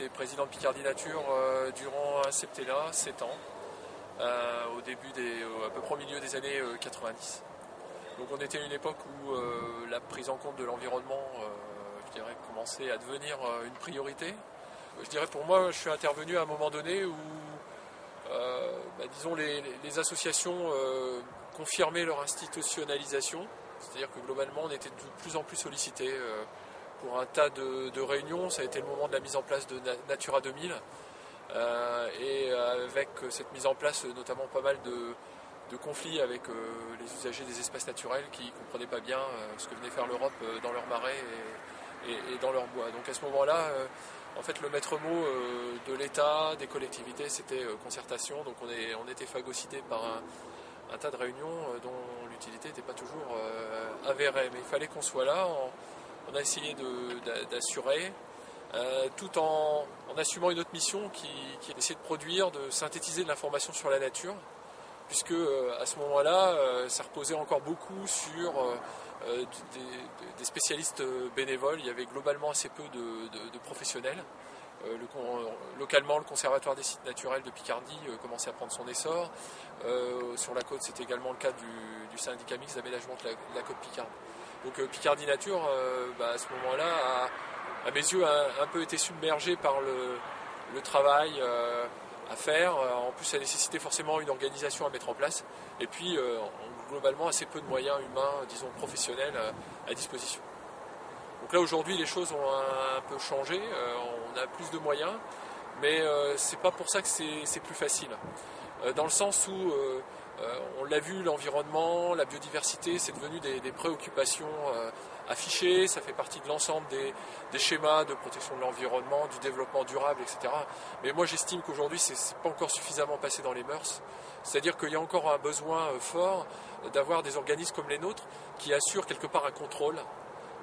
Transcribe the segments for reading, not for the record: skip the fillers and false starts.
été président de Picardie Nature durant un septennat, 7 ans, au début à peu près au milieu des années 90. Donc on était à une époque où la prise en compte de l'environnement, je dirais, commençait à devenir une priorité. Je dirais pour moi, je suis intervenu à un moment donné où, disons, les associations confirmaient leur institutionnalisation, c'est-à-dire que globalement on était de plus en plus sollicités pour un tas de réunions. Ça a été le moment de la mise en place de Natura 2000 et avec cette mise en place notamment pas mal de conflits avec les usagers des espaces naturels qui ne comprenaient pas bien ce que venait faire l'Europe dans leurs marais et dans leurs bois. Donc à ce moment-là, en fait, le maître mot de l'État, des collectivités, c'était concertation. Donc on était phagocyté par un tas de réunions dont l'utilité n'était pas toujours avérée. Mais il fallait qu'on soit là. On a essayé d'assurer, tout en assumant une autre mission qui est d'essayer de produire, de synthétiser de l'information sur la nature, puisque à ce moment-là, ça reposait encore beaucoup sur des spécialistes bénévoles. Il y avait globalement assez peu de professionnels. Localement, le conservatoire des sites naturels de Picardie commençait à prendre son essor. Sur la côte, c'était également le cas du syndicat mixte d'aménagement de la côte Picardie. Donc Picardie Nature, à ce moment-là, à mes yeux, a un peu été submergé par le travail à faire. En plus, ça nécessitait forcément une organisation à mettre en place. Et puis, globalement, assez peu de moyens humains, disons professionnels, à disposition. Donc là, aujourd'hui, les choses ont un peu changé. On a plus de moyens, mais c'est pas pour ça que c'est plus facile. Dans le sens où on l'a vu, l'environnement, la biodiversité, c'est devenu des préoccupations affichées, ça fait partie de l'ensemble des schémas de protection de l'environnement, du développement durable, etc. Mais moi j'estime qu'aujourd'hui c'est pas encore suffisamment passé dans les mœurs, c'est-à-dire qu'il y a encore un besoin fort d'avoir des organismes comme les nôtres qui assurent quelque part un contrôle,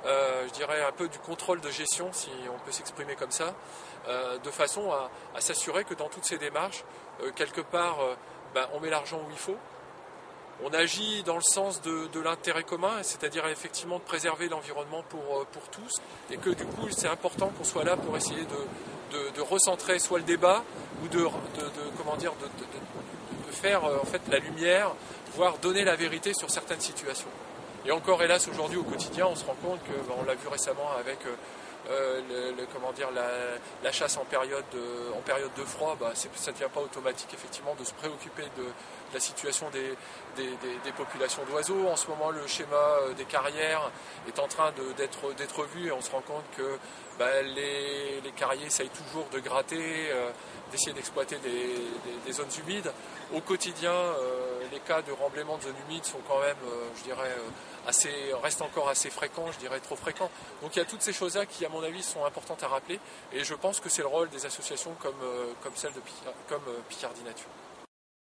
je dirais un peu du contrôle de gestion, si on peut s'exprimer comme ça, de façon à s'assurer que dans toutes ces démarches, quelque part, on met l'argent où il faut. On agit dans le sens de l'intérêt commun, c'est-à-dire effectivement de préserver l'environnement pour tous, et que du coup c'est important qu'on soit là pour essayer de recentrer soit le débat ou de faire en fait la lumière, voire donner la vérité sur certaines situations. Et encore hélas aujourd'hui au quotidien, on se rend compte que, on l'a vu récemment avec la chasse en période de froid, ça ne devient pas automatique effectivement de se préoccuper de la situation des populations d'oiseaux. En ce moment, le schéma des carrières est en train d'être vu et on se rend compte que les carriers essayent toujours de gratter, d'essayer d'exploiter des zones humides. Au quotidien, les cas de remblaiement de zones humides sont quand même, restent encore assez fréquents, je dirais trop fréquents. Donc il y a toutes ces choses-là qui, à mon avis, sont importantes à rappeler et je pense que c'est le rôle des associations comme Picardie Nature.